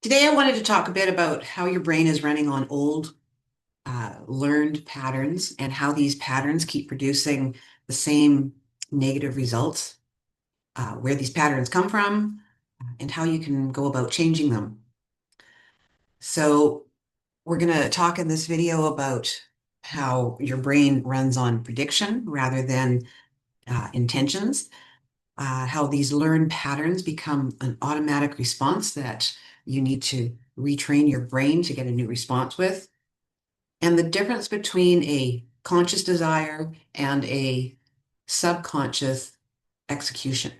Today, I wanted to talk a bit about how your brain is running on old learned patterns and how these patterns keep producing the same negative results, where these patterns come from, and how you can go about changing them. So, we're going to talk in this video about how your brain runs on prediction rather than intentions, how these learned patterns become an automatic response that you need to retrain your brain to get a new response with, and the difference between a conscious desire and a subconscious execution.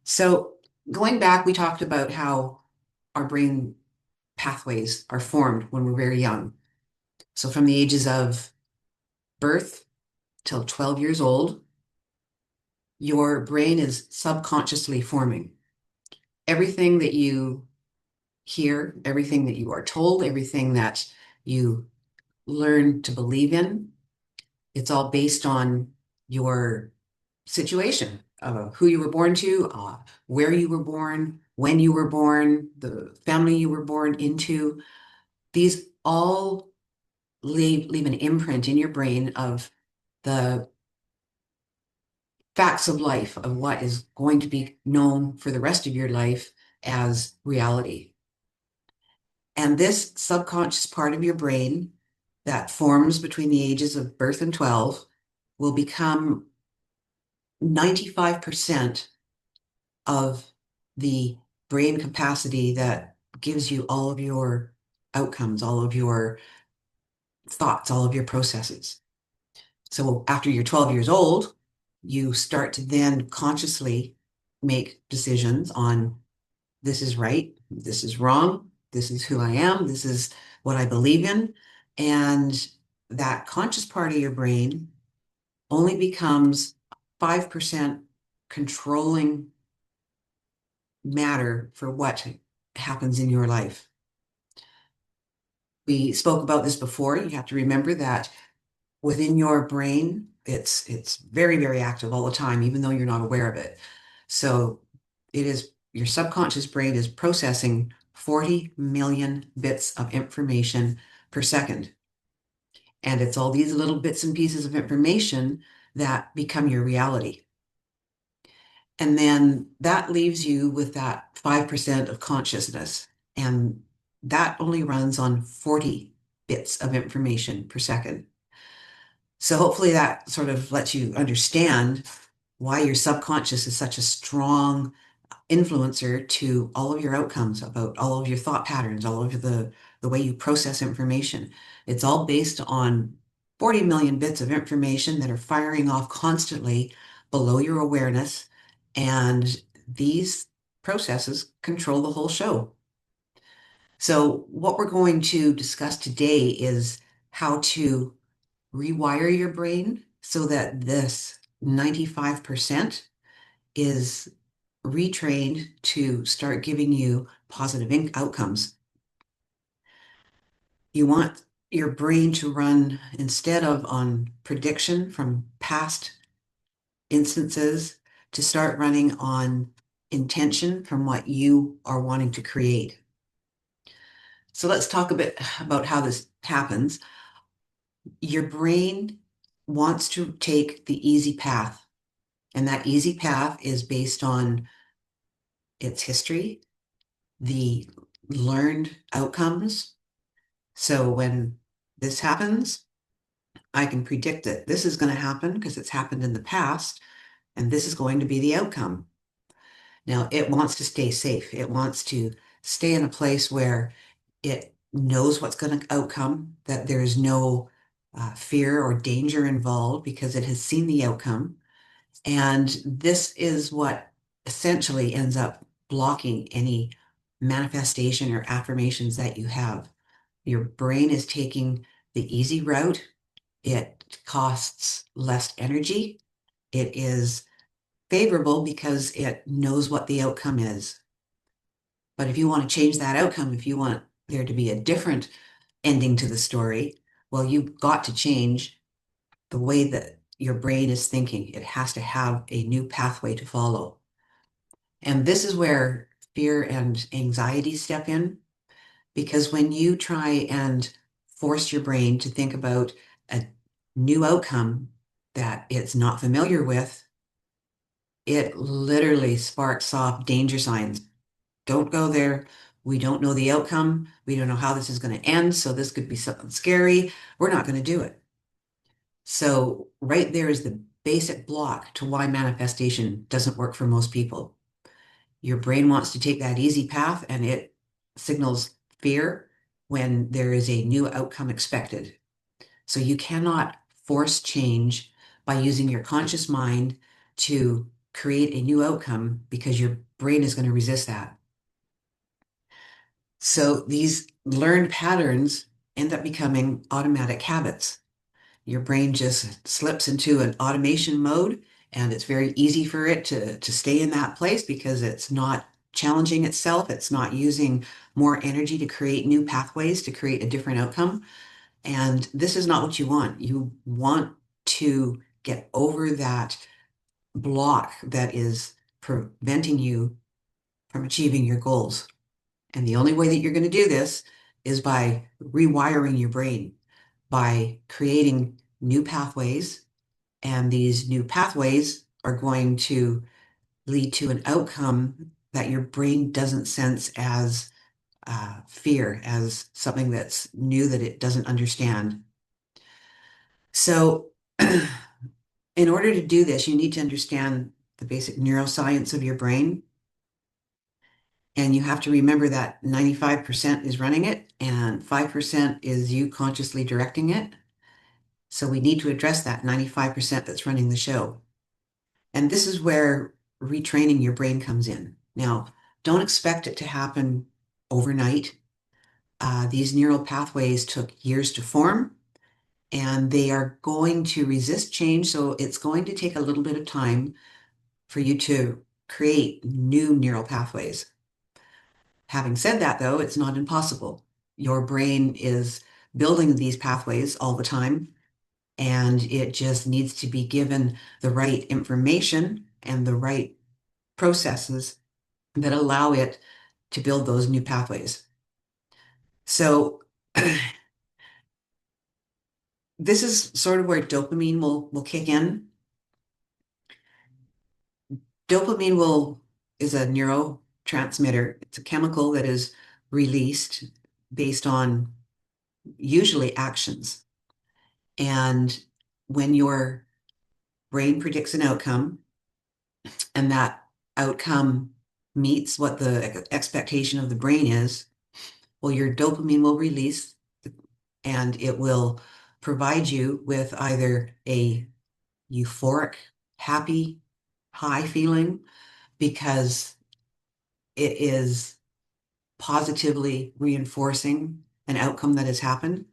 So, going back, we talked about how our brain pathways are formed when we're very young. So, from the ages of birth till 12 years old, your brain is subconsciously forming. Everything that you hear, everything that you are told, everything that you learn to believe in, it's all based on your situation, who you were born to, where you were born, when you were born, the family you were born into. These all leave an imprint in your brain of the facts of life, of what is going to be known for the rest of your life as reality. And this subconscious part of your brain that forms between the ages of birth and 12 will become 95% of the brain capacity that gives you all of your outcomes, all of your thoughts, all of your processes. So after you're 12 years old, you start to then consciously make decisions on this is right, this is wrong, this is who I am, this is what I believe in. And that conscious part of your brain only becomes 5% controlling matter for what happens in your life. We spoke about this before. You have to remember that within your brain, it's very, very active all the time, even though you're not aware of it. So it is your subconscious brain is processing 40 million bits of information per second. And it's all these little bits and pieces of information that become your reality. And then that leaves you with that 5% of consciousness. And that only runs on 40 bits of information per second. So hopefully that sort of lets you understand why your subconscious is such a strong influencer to all of your outcomes, about all of your thought patterns, all of the way you process information. It's all based on 40 million bits of information that are firing off constantly below your awareness. And these processes control the whole show. So what we're going to discuss today is how to rewire your brain so that this 95% is retrained to start giving you positive outcomes. You want your brain to run, instead of on prediction from past instances, to start running on intention from what you are wanting to create. So let's talk a bit about how this happens. Your brain wants to take the easy path, and that easy path is based on its history, the learned outcomes. So when this happens, I can predict that this is going to happen because it's happened in the past, and this is going to be the outcome. Now, it wants to stay safe. It wants to stay in a place where it knows what's going to outcome, that there is no fear or danger involved because it has seen the outcome. And this is what essentially ends up blocking any manifestation or affirmations that you have. Your brain is taking the easy route. It costs less energy. It is favorable because it knows what the outcome is. But if you want to change that outcome, if you want there to be a different ending to the story, well, you've got to change the way that your brain is thinking. It has to have a new pathway to follow. And this is where fear and anxiety step in. Because when you try and force your brain to think about a new outcome that it's not familiar with, it literally sparks off danger signs. Don't go there. We don't know the outcome. We don't know how this is going to end. So this could be something scary. We're not going to do it. So right there is the basic block to why manifestation doesn't work for most people. Your brain wants to take that easy path and it signals fear when there is a new outcome expected. So you cannot force change by using your conscious mind to create a new outcome because your brain is going to resist that. So these learned patterns end up becoming automatic habits. Your brain just slips into an automation mode, and it's very easy for it to stay in that place because it's not challenging itself. It's not using more energy to create new pathways to create a different outcome. And this is not what you want. You want to get over that block that is preventing you from achieving your goals. And the only way that you're going to do this is by rewiring your brain, by creating new pathways. And these new pathways are going to lead to an outcome that your brain doesn't sense as fear, as something that's new that it doesn't understand. So, in order to do this, you need to understand the basic neuroscience of your brain. And you have to remember that 95% is running it and 5% is you consciously directing it. So we need to address that 95% that's running the show. And this is where retraining your brain comes in. Now, don't expect it to happen overnight. These neural pathways took years to form, and they are going to resist change. So it's going to take a little bit of time for you to create new neural pathways. Having said that, though, it's not impossible. Your brain is building these pathways all the time, and it just needs to be given the right information and the right processes that allow it to build those new pathways. So this is sort of where dopamine will kick in. Dopamine will is a neurotransmitter. It's a chemical that is released based on usually actions. And when your brain predicts an outcome and that outcome meets what the expectation of the brain is, well, your dopamine will release and it will provide you with either a euphoric, happy, high feeling because it is positively reinforcing an outcome that has happened.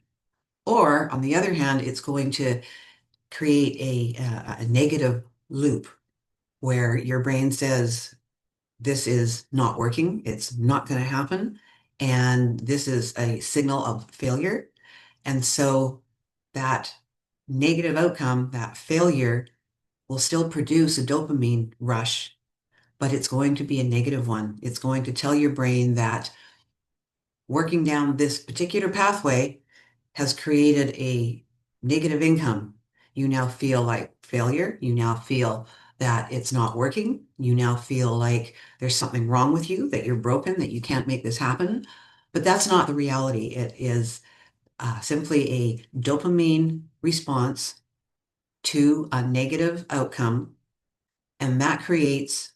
Or on the other hand, it's going to create a negative loop where your brain says, this is not working, it's not going to happen, and this is a signal of failure. And so that negative outcome, that failure, will still produce a dopamine rush, but it's going to be a negative one. It's going to tell your brain that working down this particular pathway has created a negative income. You now feel like failure. You now feel that it's not working. You now feel like there's something wrong with you, that you're broken, that you can't make this happen. But that's not the reality. It is simply a dopamine response to a negative outcome, and that creates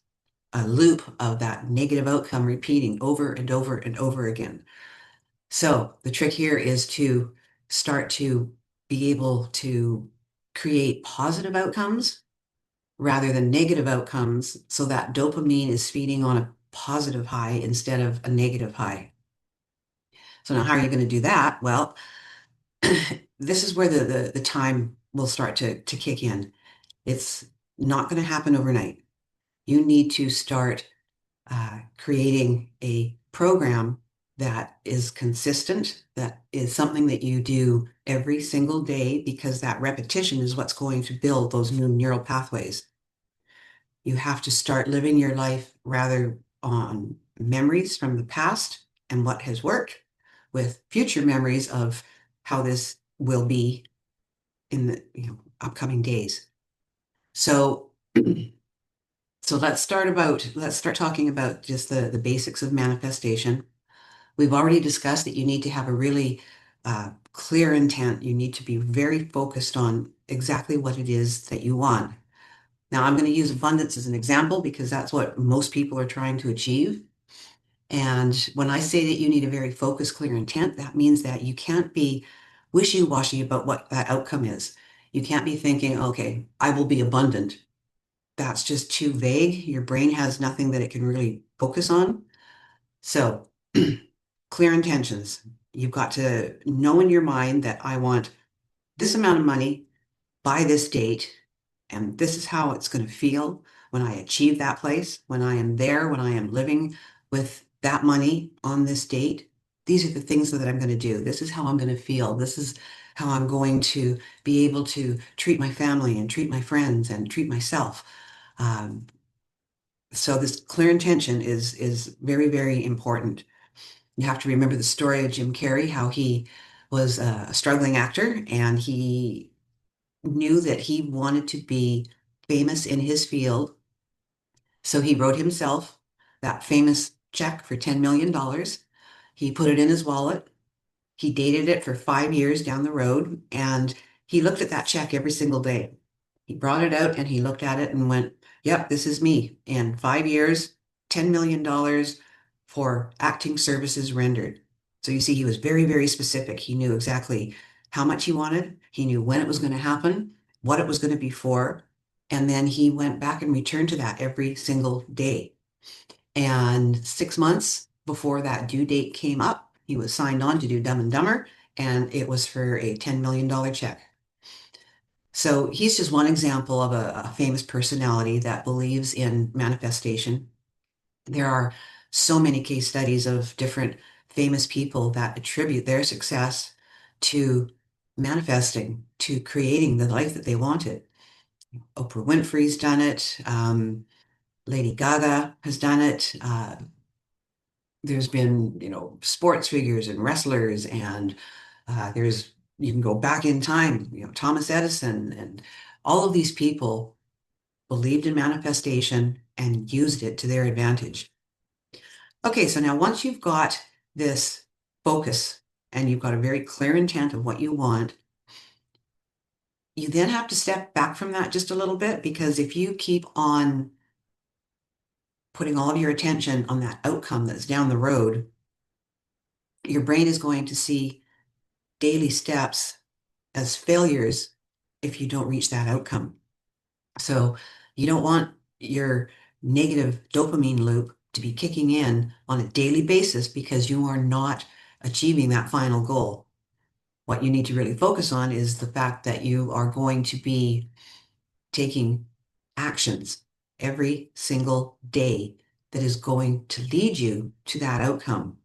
a loop of that negative outcome repeating over and over and over again. So the trick here is to start to be able to create positive outcomes rather than negative outcomes so that dopamine is feeding on a positive high instead of a negative high. So now how are you going to do that? Well, this is where the time will start to kick in. It's not going to happen overnight. You need to start creating a program that is consistent, that is something that you do every single day, because that repetition is what's going to build those new neural pathways. You have to start living your life rather on memories from the past and what has worked with future memories of how this will be in the upcoming days. So so let's start talking about just the basics of manifestation. We've already discussed that you need to have a really clear intent. You need to be very focused on exactly what it is that you want. Now, I'm going to use abundance as an example because that's what most people are trying to achieve. And when I say that you need a very focused, clear intent, that means that you can't be wishy-washy about what that outcome is. You can't be thinking, okay, I will be abundant. That's just too vague. Your brain has nothing that it can really focus on. So, clear intentions. You've got to know in your mind that I want this amount of money by this date, and this is how it's going to feel when I achieve that place, when I am there, when I am living with that money on this date. These are the things that I'm going to do. This is how I'm going to feel. This is how I'm going to be able to treat my family and treat my friends and treat myself. Um, so this clear intention is very, very important. You have to remember the story of Jim Carrey, how he was a struggling actor and he knew that he wanted to be famous in his field. So he wrote himself that famous check for $10 million. He put it in his wallet. He dated it for 5 years down the road, and he looked at that check every single day. He brought it out and he looked at it and went, yep, this is me. In 5 years, $10 million for acting services rendered. So you see, he was very, very specific. He knew exactly how much he wanted. He knew when it was going to happen, what it was going to be for. And then he went back and returned to that every single day. And 6 months before that due date came up, he was signed on to do Dumb and Dumber, and it was for a $10 million check. So he's just one example of a famous personality that believes in manifestation. There are so many case studies of different famous people that attribute their success to manifesting, to creating the life that they wanted. Oprah Winfrey's done it. Lady Gaga has done it. There's been, sports figures and wrestlers, and you can go back in time, Thomas Edison, and all of these people believed in manifestation and used it to their advantage. Okay, so now once you've got this focus and you've got a very clear intent of what you want, you then have to step back from that just a little bit, because if you keep on putting all of your attention on that outcome that's down the road, your brain is going to see daily steps as failures if you don't reach that outcome. So you don't want your negative dopamine loop to be kicking in on a daily basis because you are not achieving that final goal. What you need to really focus on is the fact that you are going to be taking actions every single day that is going to lead you to that outcome.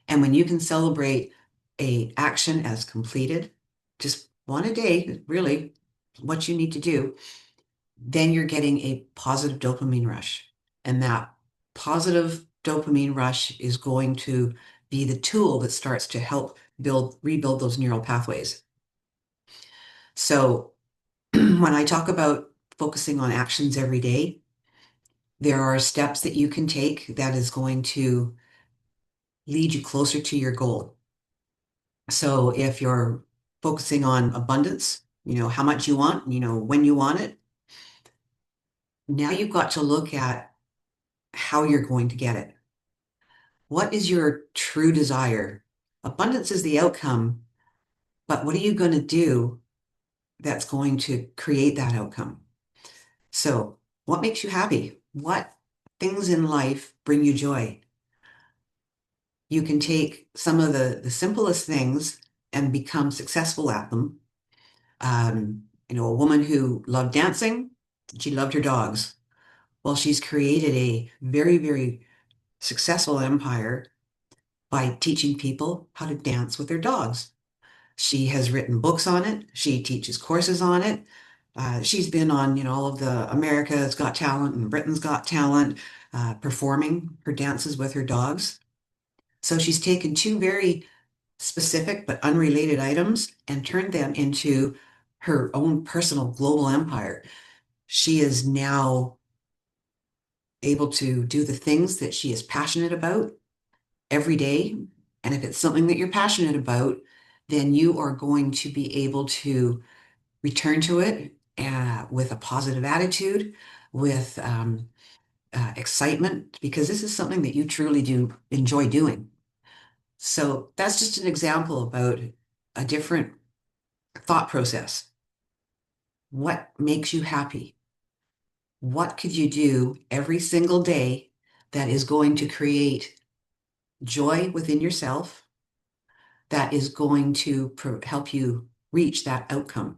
And when you can celebrate a action as completed, just one a day, really what you need to do, then you're getting a positive dopamine rush. And that positive dopamine rush is going to be the tool that starts to help rebuild those neural pathways. So when I talk about focusing on actions every day, there are steps that you can take that is going to lead you closer to your goal. So if you're focusing on abundance, how much you want, when you want it, now you've got to look at how you're going to get it. What is your true desire? Abundance is the outcome, but what are you going to do that's going to create that outcome? So, what makes you happy? What things in life bring you joy? You can take some of the simplest things and become successful at them. A woman who loved dancing, she loved her dogs. Well, she's created a very, very successful empire by teaching people how to dance with their dogs. She has written books on it. She teaches courses on it. She's been on, all of the America's Got Talent and Britain's Got Talent, performing her dances with her dogs. So she's taken two very specific but unrelated items and turned them into her own personal global empire. She is now able to do the things that she is passionate about every day. And if it's something that you're passionate about, then you are going to be able to return to it with a positive attitude, with excitement, because this is something that you truly do enjoy doing. So that's just an example about a different thought process. What makes you happy? What could you do every single day that is going to create joy within yourself, that is going to help you reach that outcome?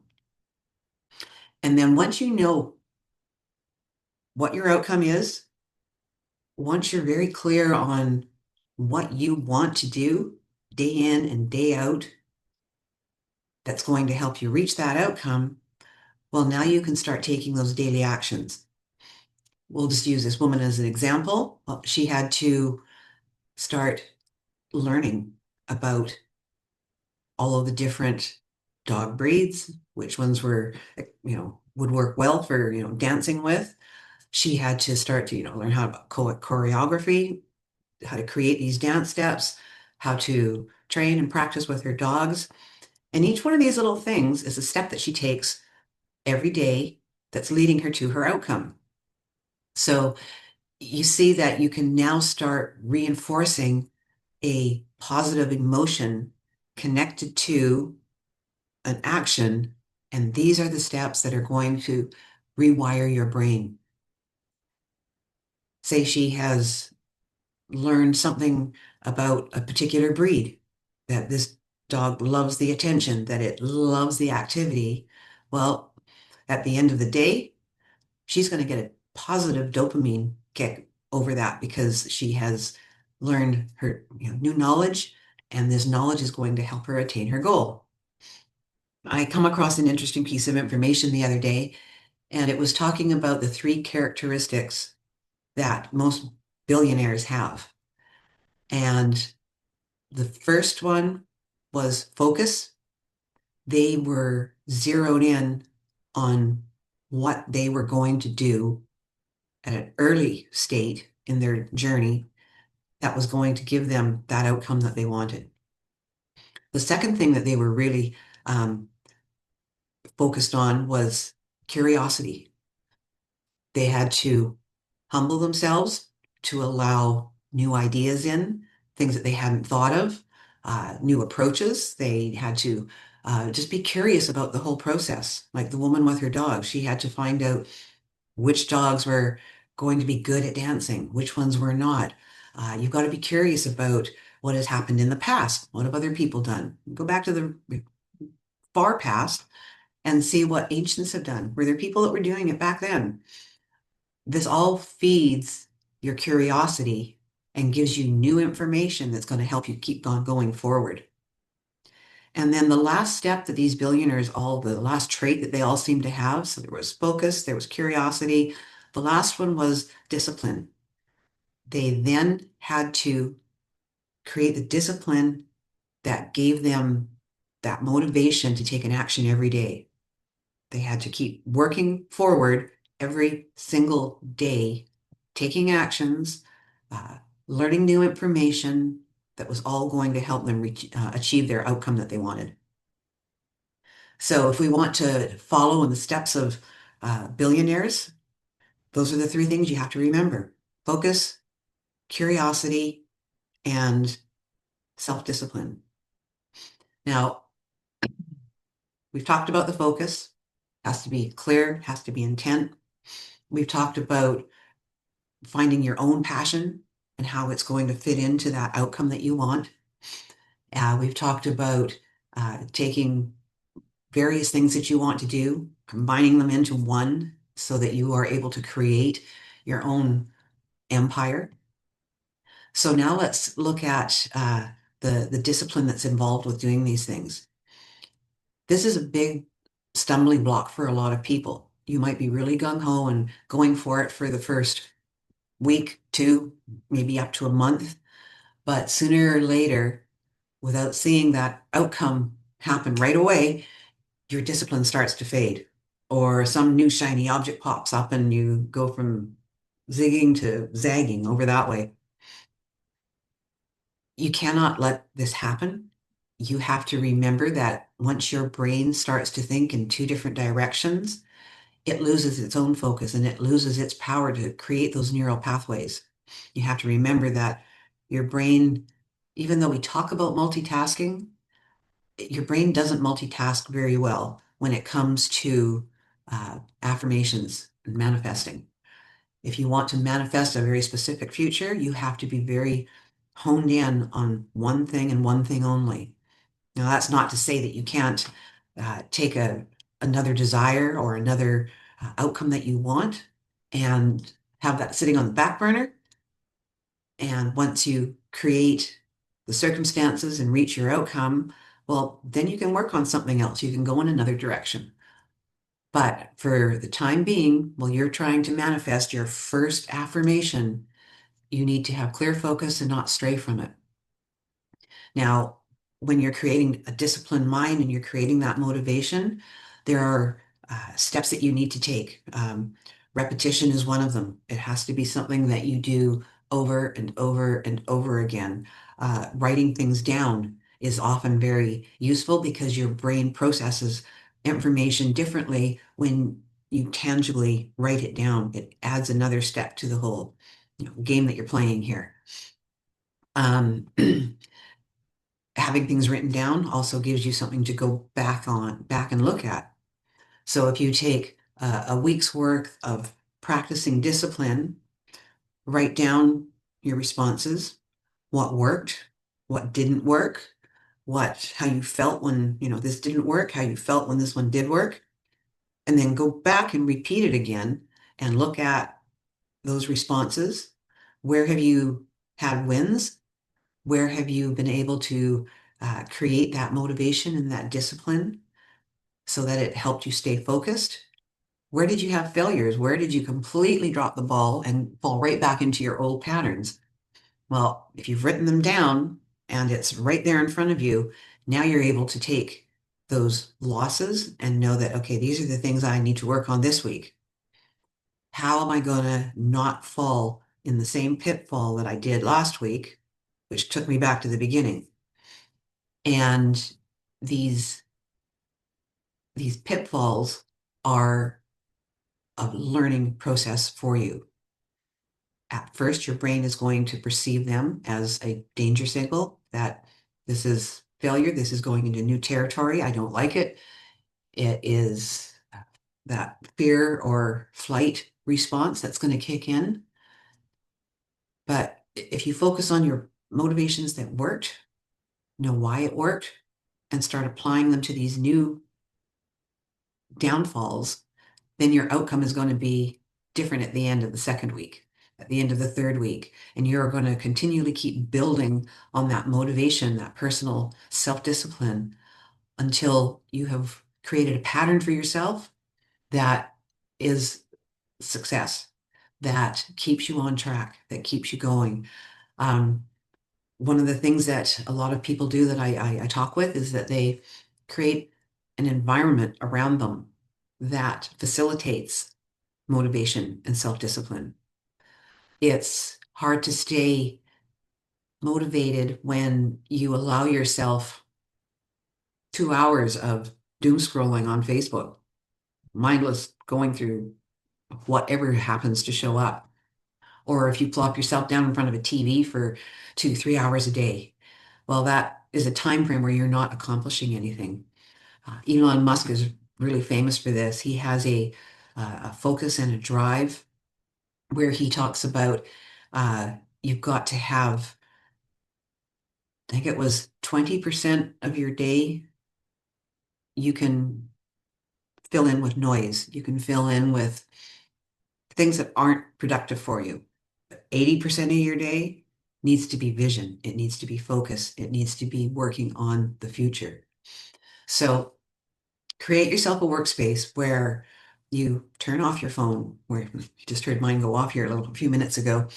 And then once you know what your outcome is, once you're very clear on what you want to do day in and day out, that's going to help you reach that outcome, well, now you can start taking those daily actions. We'll just use this woman as an example. Well, she had to start learning about all of the different dog breeds, which ones were, would work well for, dancing with. She had to start to, learn how to choreography, how to create these dance steps, how to train and practice with her dogs. And each one of these little things is a step that she takes every day that's leading her to her outcome. So you see that you can now start reinforcing a positive emotion connected to an action. And these are the steps that are going to rewire your brain. Say she has learned something about a particular breed, that this dog loves the attention, that it loves the activity. Well, at the end of the day, she's going to get a positive dopamine kick over that because she has learned her new knowledge, and this knowledge is going to help her attain her goal. I come across an interesting piece of information the other day, and it was talking about the three characteristics that most billionaires have. And the first one was focus. They were zeroed in on what they were going to do at an early state in their journey that was going to give them that outcome that they wanted. The second thing that they were really focused on was curiosity. They had to humble themselves to allow new ideas in, things that they hadn't thought of, new approaches. They had to just be curious about the whole process. Like the woman with her dog, she had to find out which dogs were going to be good at dancing, which ones were not. You've got to be curious about what has happened in the past. What have other people done? Go back to the far past and see what ancients have done. Were there people that were doing it back then? This all feeds your curiosity and gives you new information that's going to help you keep on going forward. And then the last step that these billionaires, the last trait that they all seem to have, so there was focus, there was curiosity. The last one was discipline. They then had to create the discipline that gave them that motivation to take an action every day. They had to keep working forward every single day, taking actions, uh, learning new information that was all going to help them achieve their outcome that they wanted. So if we want to follow in the steps of billionaires, those are the three things you have to remember: focus, curiosity, and self-discipline. Now, we've talked about the focus. Has to be clear, has to be intent. We've talked about finding your own passion and how it's going to fit into that outcome that you want. We've talked about taking various things that you want to do, combining them into one so that you are able to create your own empire. So now let's look at the discipline that's involved with doing these things. This is a big stumbling block for a lot of people. You might be really gung-ho and going for it for the first week, two, maybe up to a month, but sooner or later, without seeing that outcome happen right away, your discipline starts to fade, or some new shiny object pops up and you go from zigging to zagging over that way. You cannot let this happen. You have to remember that once your brain starts to think in two different directions, it loses its own focus and it loses its power to create those neural pathways. You have to remember that your brain, even though we talk about multitasking, your brain doesn't multitask very well when it comes to affirmations and manifesting. If you want to manifest a very specific future, you have to be very honed in on one thing and one thing only. Now, that's not to say that you can't take another desire or another outcome that you want and have that sitting on the back burner. And once you create the circumstances and reach your outcome, well, then you can work on something else. You can go in another direction. But for the time being, while you're trying to manifest your first affirmation, you need to have clear focus and not stray from it. Now, when you're creating a disciplined mind and you're creating that motivation, there are steps that you need to take. Repetition is one of them. It has to be something that you do over and over and over again. Writing things down is often very useful because your brain processes information differently when you tangibly write it down. It adds another step to the whole, game that you're playing here. Um, Having things written down also gives you something to go back and look at. So if you take a week's worth of practicing discipline, write down your responses, what worked, what didn't work, how you felt when, this didn't work, how you felt when this one did work, and then go back and repeat it again and look at those responses. Where have you had wins? Where have you been able to create that motivation and that discipline so that it helped you stay focused? Where did you have failures? Where did you completely drop the ball and fall right back into your old patterns? Well, if you've written them down and it's right there in front of you, now you're able to take those losses and know that, okay, these are the things I need to work on this week. How am I going to not fall in the same pitfall that I did last week, which took me back to the beginning? And these these pitfalls are a learning process for you. At first, your brain is going to perceive them as a danger signal that this is failure, this is going into new territory, I don't like it. It is that fear or flight response that's going to kick in. But if you focus on your motivations that worked, know why it worked, and start applying them to these new downfalls, then your outcome is going to be different at the end of the second week, at the end of the third week. And you're going to continually keep building on that motivation, that personal self-discipline until you have created a pattern for yourself that is success, that keeps you on track, that keeps you going. Um, One of the things that a lot of people do that I talk with is that they create an environment around them that facilitates motivation and self-discipline. It's hard to stay motivated when you allow yourself 2 hours of doom scrolling on Facebook, mindless going through whatever happens to show up. Or if you plop yourself down in front of a TV for 2, 3 hours a day. Well, that is a time frame where you're not accomplishing anything. Elon Musk is really famous for this. He has a focus and a drive where he talks about you've got to have, I think it was 20% of your day you can fill in with noise. You can fill in with things that aren't productive for you. 80% of your day needs to be vision. It needs to be focus. It needs to be working on the future. So Create yourself a workspace where you turn off your phone, where you just heard mine go off here a few minutes ago.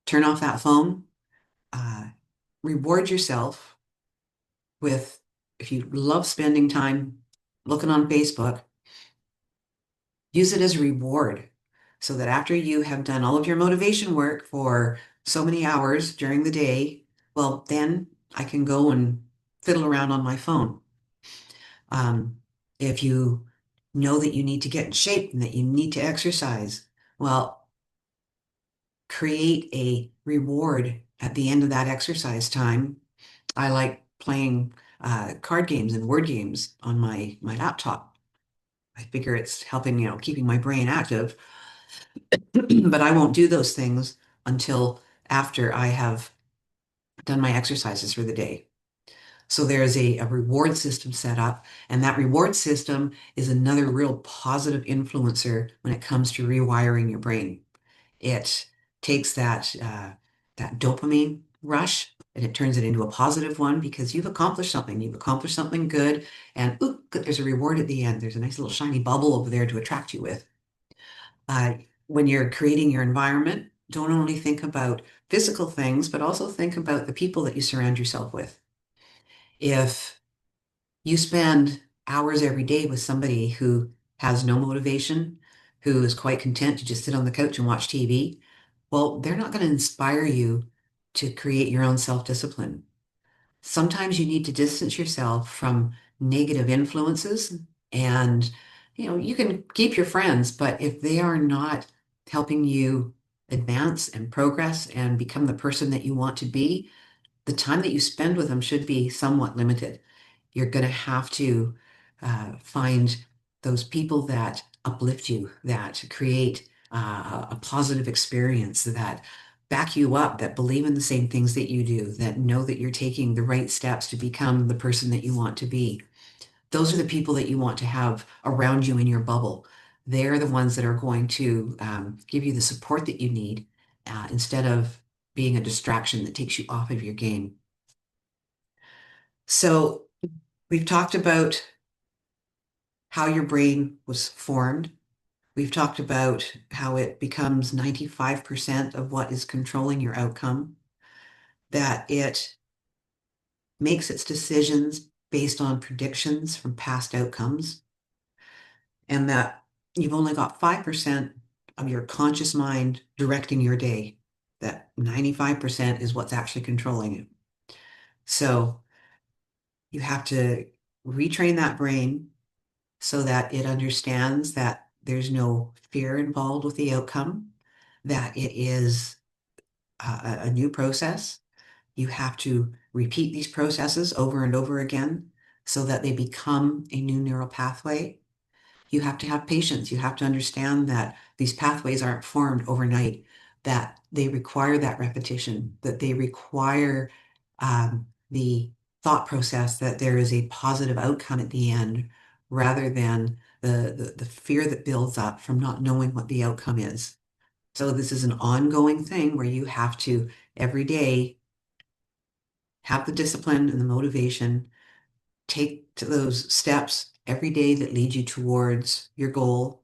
Turn off that phone. Uh, Reward yourself with, if you love spending time looking on Facebook, use it as a reward so that after you have done all of your motivation work for so many hours during the day, well, then I can go and fiddle around on my phone. Um, if you know that you need to get in shape and that you need to exercise, well, create a reward at the end of that exercise time. I like playing card games and word games on my laptop. I figure it's helping, keeping my brain active. But I won't do those things until after I have done my exercises for the day. So there's a reward system set up, and that reward system is another real positive influencer when it comes to rewiring your brain. It takes that dopamine rush and it turns it into a positive one because you've accomplished something. You've accomplished something good, and ooh, there's a reward at the end. There's a nice little shiny bubble over there to attract you with. Uh, when you're creating your environment, don't only think about physical things, but also think about the people that you surround yourself with. If you spend hours every day with somebody who has no motivation, who is quite content to just sit on the couch and watch TV, well, they're not going to inspire you to create your own self-discipline. Sometimes you need to distance yourself from negative influences and you can keep your friends, but if they are not helping you advance and progress and become the person that you want to be, the time that you spend with them should be somewhat limited. You're going to have to find those people that uplift you, that create a positive experience, that back you up, that believe in the same things that you do, that know that you're taking the right steps to become the person that you want to be. Those are the people that you want to have around you in your bubble. They're the ones that are going to give you the support that you need instead of being a distraction that takes you off of your game. So we've talked about how your brain was formed. We've talked about how it becomes 95% of what is controlling your outcome, that it makes its decisions based on predictions from past outcomes, and that you've only got 5% of your conscious mind directing your day, that 95% is what's actually controlling it. So you have to retrain that brain so that it understands that there's no fear involved with the outcome, that it is a new process. You have to repeat these processes over and over again so that they become a new neural pathway. You have to have patience. You have to understand that these pathways aren't formed overnight, that they require that repetition, that they require the thought process that there is a positive outcome at the end rather than the fear that builds up from not knowing what the outcome is. So this is an ongoing thing where you have to every day have the discipline and the motivation, take to those steps every day that lead you towards your goal.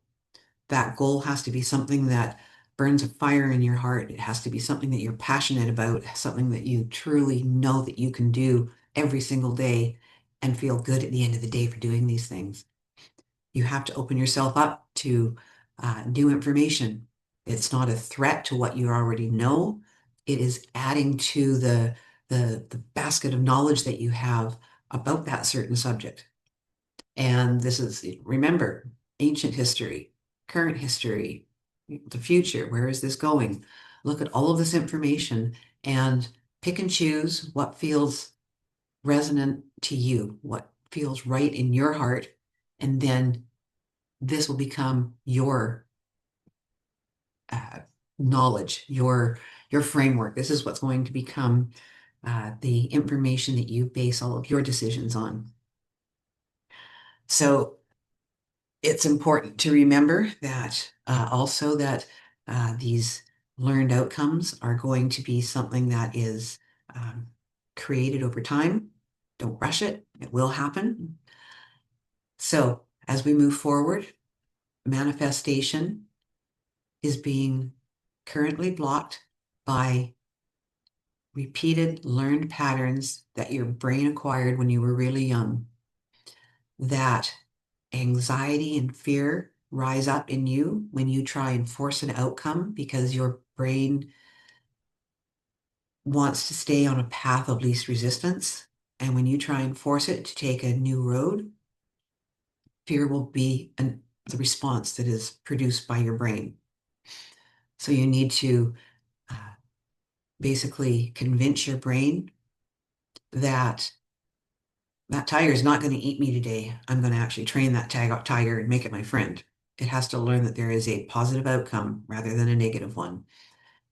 That goal has to be something that burns a fire in your heart. It has to be something that you're passionate about, something that you truly know that you can do every single day and feel good at the end of the day for doing these things. You have to open yourself up to new information. It's not a threat to what you already know. It is adding to the basket of knowledge that you have about that certain subject. And this is, remember, ancient history, current history, the future. Where is this going? Look at all of this information and pick and choose what feels resonant to you, what feels right in your heart. And then this will become your uh, knowledge, your framework. This is what's going to become the information that you base all of your decisions on. So it's important to remember that also that these learned outcomes are going to be something that is um, created over time. Don't rush it. It will happen. So as we move forward, manifestation is being currently blocked by repeated learned patterns that your brain acquired when you were really young. That anxiety and fear rise up in you when you try and force an outcome because your brain wants to stay on a path of least resistance. And when you try and force it to take a new road, fear will be the response that is produced by your brain. So you need to uh, basically convince your brain that that tiger is not going to eat me today. I'm going to actually train that tiger and make it my friend. It has to learn that there is a positive outcome rather than a negative one.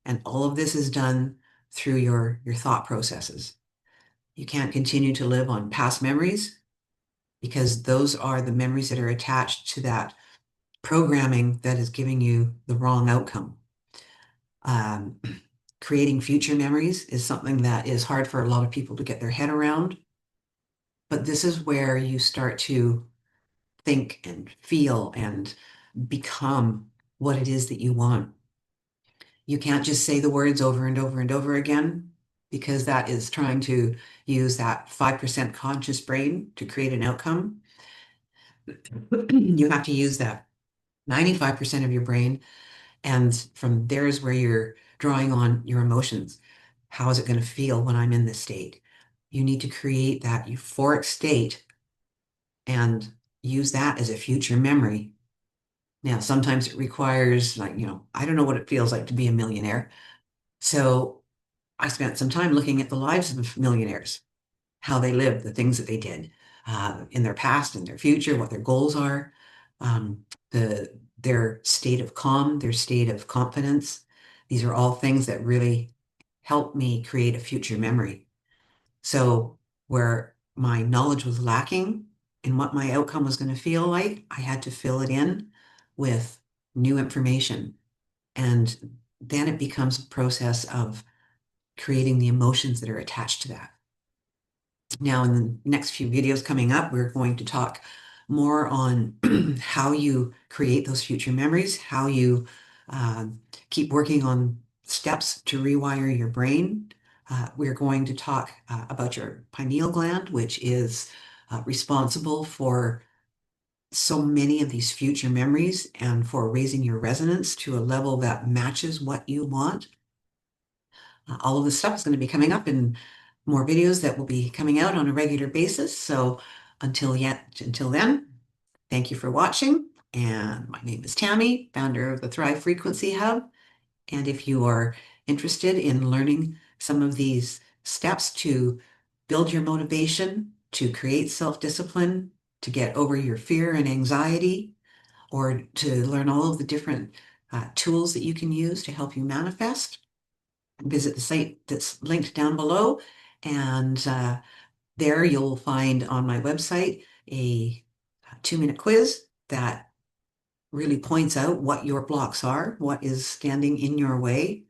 And all of this is done through your thought processes. You can't continue to live on past memories because those are the memories that are attached to that programming that is giving you the wrong outcome. Um, Creating future memories is something that is hard for a lot of people to get their head around. But this is where you start to think and feel and become what it is that you want. You can't just say the words over and over and over again because that is trying to use that 5% conscious brain to create an outcome. You have to use that 95% of your brain. And from there is where you're drawing on your emotions. How is it going to feel when I'm in this state? You need to create that euphoric state and use that as a future memory. Now, sometimes it requires, like, I don't know what it feels like to be a millionaire. So I spent some time looking at the lives of millionaires, how they lived, the things that they did in their past and their future, what their goals are, um, their state of calm, their state of confidence. These are all things that really help me create a future memory. So where my knowledge was lacking in what my outcome was going to feel like, I had to fill it in with new information. And then it becomes a process of creating the emotions that are attached to that. Now, in the next few videos coming up, we're going to talk more on how you create those future memories, how you uh, keep working on steps to rewire your brain. We're going to talk about your pineal gland, which is responsible for so many of these future memories and for raising your resonance to a level that matches what you want. All of this stuff is going to be coming up in more videos that will be coming out on a regular basis. So until then, thank you for watching. And my name is Tammy, founder of the Thrive Frequency Hub. And if you are interested in learning some of these steps to build your motivation, to create self-discipline, to get over your fear and anxiety, or to learn all of the different tools that you can use to help you manifest, visit the site that's linked down below. And there you'll find on my website a 2-minute quiz that really points out what your blocks are, what is standing in your way.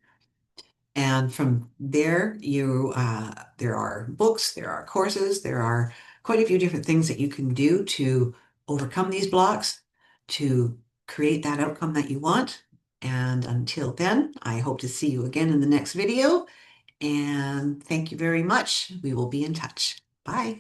And from there, there are books, there are courses, there are quite a few different things that you can do to overcome these blocks, to create that outcome that you want. And until then, I hope to see you again in the next video. And thank you very much. We will be in touch. Bye.